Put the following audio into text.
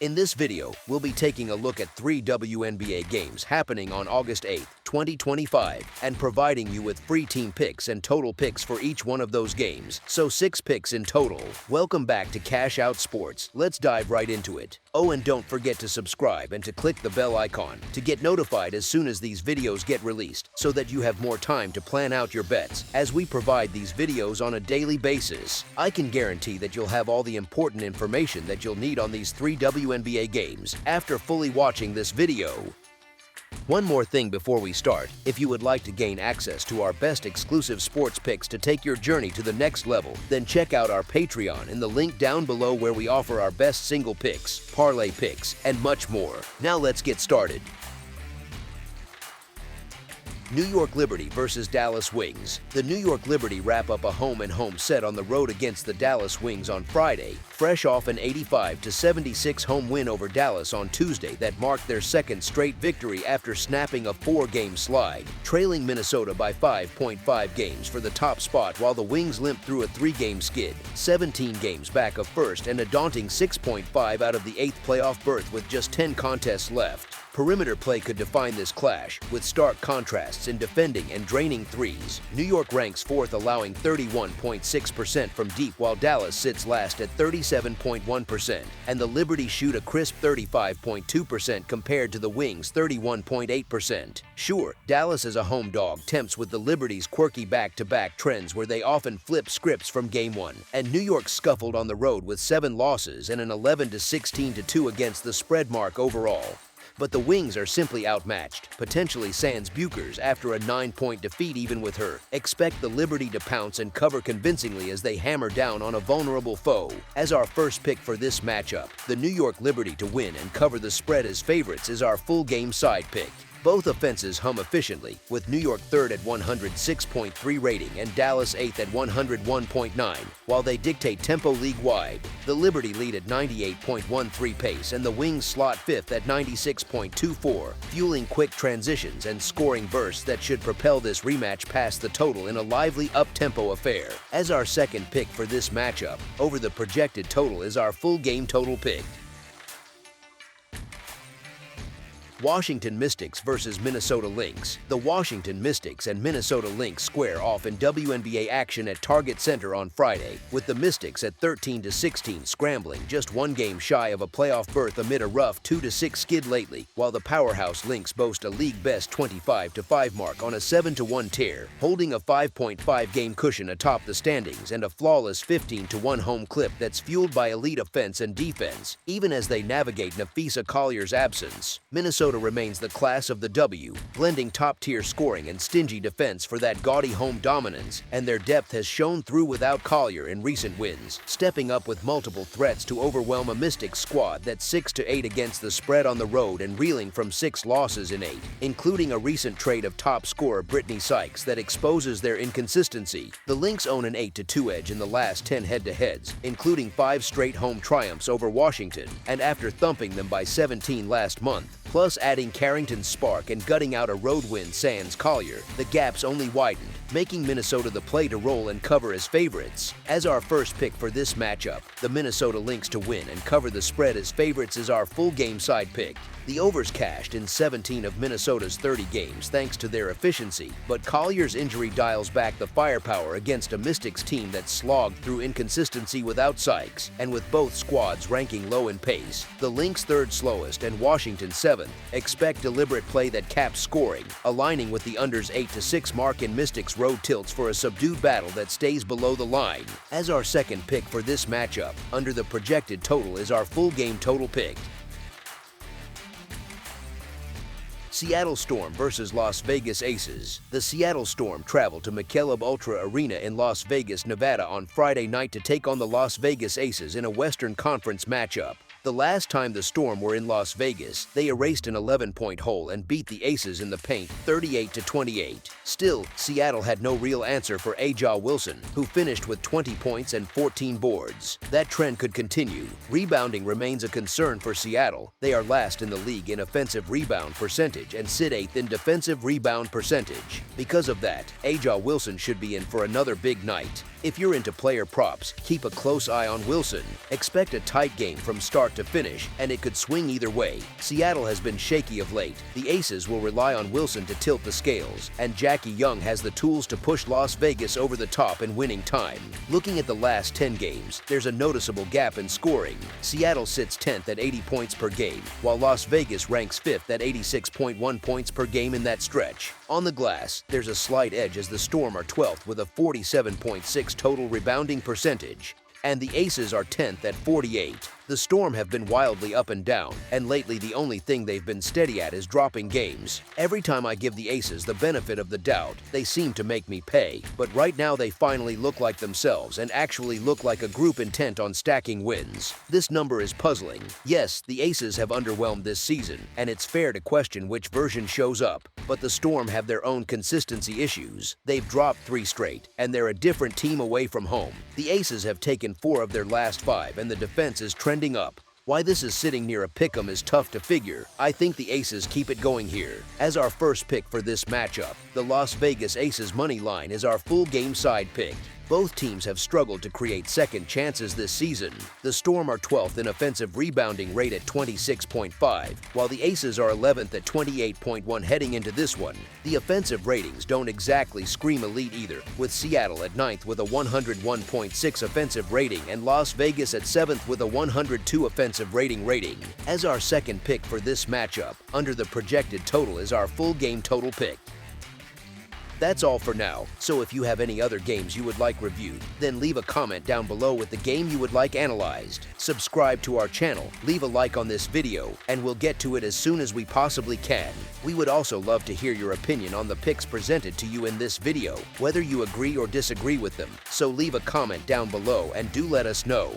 In this video, we'll be taking a look at 3 WNBA games happening on August 8, 2025, and providing you with free team picks and total picks for each one of those games, so 6 picks in total. Welcome back to Cash Out Sports. Let's dive right into it. Oh, and don't forget to subscribe and to click the bell icon to get notified as soon as these videos get released, so that you have more time to plan out your bets as we provide these videos on a daily basis. I can guarantee that you'll have all the important information that you'll need on these 3 WNBA games after fully watching this video. One more thing before we start: if you would like to gain access to our best exclusive sports picks to take your journey to the next level, then check out our Patreon in the link down below, where we offer our best single picks, parlay picks, and much more. Now let's get started. New York Liberty versus Dallas Wings. The New York Liberty wrap up a home-and-home set on the road against the Dallas Wings on Friday, fresh off an 85-76 home win over Dallas on Tuesday that marked their second straight victory after snapping a 4-game slide, trailing Minnesota by 5.5 games for the top spot, while the Wings limped through a 3-game skid, 17 games back of first and a daunting 6.5 out of the 8th playoff berth with just 10 contests left. Perimeter play could define this clash, with stark contrasts in defending and draining threes. New York ranks 4th, allowing 31.6% from deep, while Dallas sits last at 37.1%, and the Liberty shoot a crisp 35.2% compared to the Wings' 31.8%. Sure, Dallas as a home dog tempts with the Liberty's quirky back-to-back trends, where they often flip scripts from Game 1, and New York scuffled on the road with 7 losses and an 11-16-2 against the spread mark overall. But the Wings are simply outmatched, potentially sans Buchers after a 9-point defeat even with her. Expect the Liberty to pounce and cover convincingly as they hammer down on a vulnerable foe. As our first pick for this matchup, the New York Liberty to win and cover the spread as favorites is our full game side pick. Both offenses hum efficiently, with New York 3rd at 106.3 rating and Dallas 8th at 101.9, while they dictate tempo league-wide. The Liberty lead at 98.13 pace and the Wings slot 5th at 96.24, fueling quick transitions and scoring bursts that should propel this rematch past the total in a lively up-tempo affair. As our second pick for this matchup, over the projected total is our full game total pick. Washington Mystics versus Minnesota Lynx. The Washington Mystics and Minnesota Lynx square off in WNBA action at Target Center on Friday, with the Mystics at 13-16 scrambling just 1 game shy of a playoff berth amid a rough 2-6 skid lately, while the powerhouse Lynx boast a league-best 25-5 mark on a 7-1 tear, holding a 5.5 game cushion atop the standings and a flawless 15-1 home clip that's fueled by elite offense and defense, even as they navigate Nafisa Collier's absence. Minnesota remains the class of the W, blending top-tier scoring and stingy defense for that gaudy home dominance, and their depth has shown through without Collier in recent wins, stepping up with multiple threats to overwhelm a Mystics squad that's 6-8 against the spread on the road and reeling from 6 losses in 8, including a recent trade of top scorer Brittany Sykes that exposes their inconsistency. The Lynx own an 8-2 edge in the last 10 head-to-heads, including 5 straight home triumphs over Washington, and after thumping them by 17 last month, plus adding Carrington's spark and gutting out a road win sans Collier, the gaps only widened, making Minnesota the play to roll and cover as favorites. As our first pick for this matchup, the Minnesota Lynx to win and cover the spread as favorites is our full game side pick. The overs cashed in 17 of Minnesota's 30 games thanks to their efficiency, but Collier's injury dials back the firepower against a Mystics team that slogged through inconsistency without Sykes, and with both squads ranking low in pace, the Lynx 3rd slowest and Washington 7th. Expect deliberate play that caps scoring, aligning with the under's 8-6 mark in Mystics road tilts for a subdued battle that stays below the line. As our second pick for this matchup, under the projected total is our full game total pick. Seattle Storm versus Las Vegas Aces. The Seattle Storm traveled to Michelob Ultra Arena in Las Vegas, Nevada on Friday night to take on the Las Vegas Aces in a Western Conference matchup. The last time the Storm were in Las Vegas, they erased an 11-point hole and beat the Aces in the paint 38-28. Still, Seattle had no real answer for A'ja Wilson, who finished with 20 points and 14 boards. That trend could continue. Rebounding remains a concern for Seattle. They are last in the league in offensive rebound percentage and sit 8th in defensive rebound percentage. Because of that, A'ja Wilson should be in for another big night. If you're into player props, keep a close eye on Wilson. Expect a tight game from start to finish, and it could swing either way. Seattle has been shaky of late. The Aces will rely on Wilson to tilt the scales, and Jackie Young has the tools to push Las Vegas over the top in winning time. Looking at the last 10 games, there's a noticeable gap in scoring. Seattle sits 10th at 80 points per game, while Las Vegas ranks 5th at 86.1 points per game in that stretch. On the glass, there's a slight edge as the Storm are 12th with a 47.6 total rebounding percentage, and the Aces are 10th at 48. The Storm have been wildly up and down, and lately the only thing they've been steady at is dropping games. Every time I give the Aces the benefit of the doubt, they seem to make me pay, but right now they finally look like themselves and actually look like a group intent on stacking wins. This number is puzzling. Yes, the Aces have underwhelmed this season, and it's fair to question which version shows up, but the Storm have their own consistency issues. They've dropped 3 straight, and they're a different team away from home. The Aces have taken 4 of their last 5, and the defense is trending up. Why this is sitting near a pick'em is tough to figure. I think the Aces keep it going here. As our first pick for this matchup, the Las Vegas Aces money line is our full game side pick. Both teams have struggled to create second chances this season. The Storm are 12th in offensive rebounding rate at 26.5, while the Aces are 11th at 28.1 heading into this one. The offensive ratings don't exactly scream elite either, with Seattle at 9th with a 101.6 offensive rating and Las Vegas at 7th with a 102 offensive rating. As our second pick for this matchup, under the projected total is our full game total pick. That's all for now, so if you have any other games you would like reviewed, then leave a comment down below with the game you would like analyzed. Subscribe to our channel, leave a like on this video, and we'll get to it as soon as we possibly can. We would also love to hear your opinion on the picks presented to you in this video, whether you agree or disagree with them, so leave a comment down below and do let us know.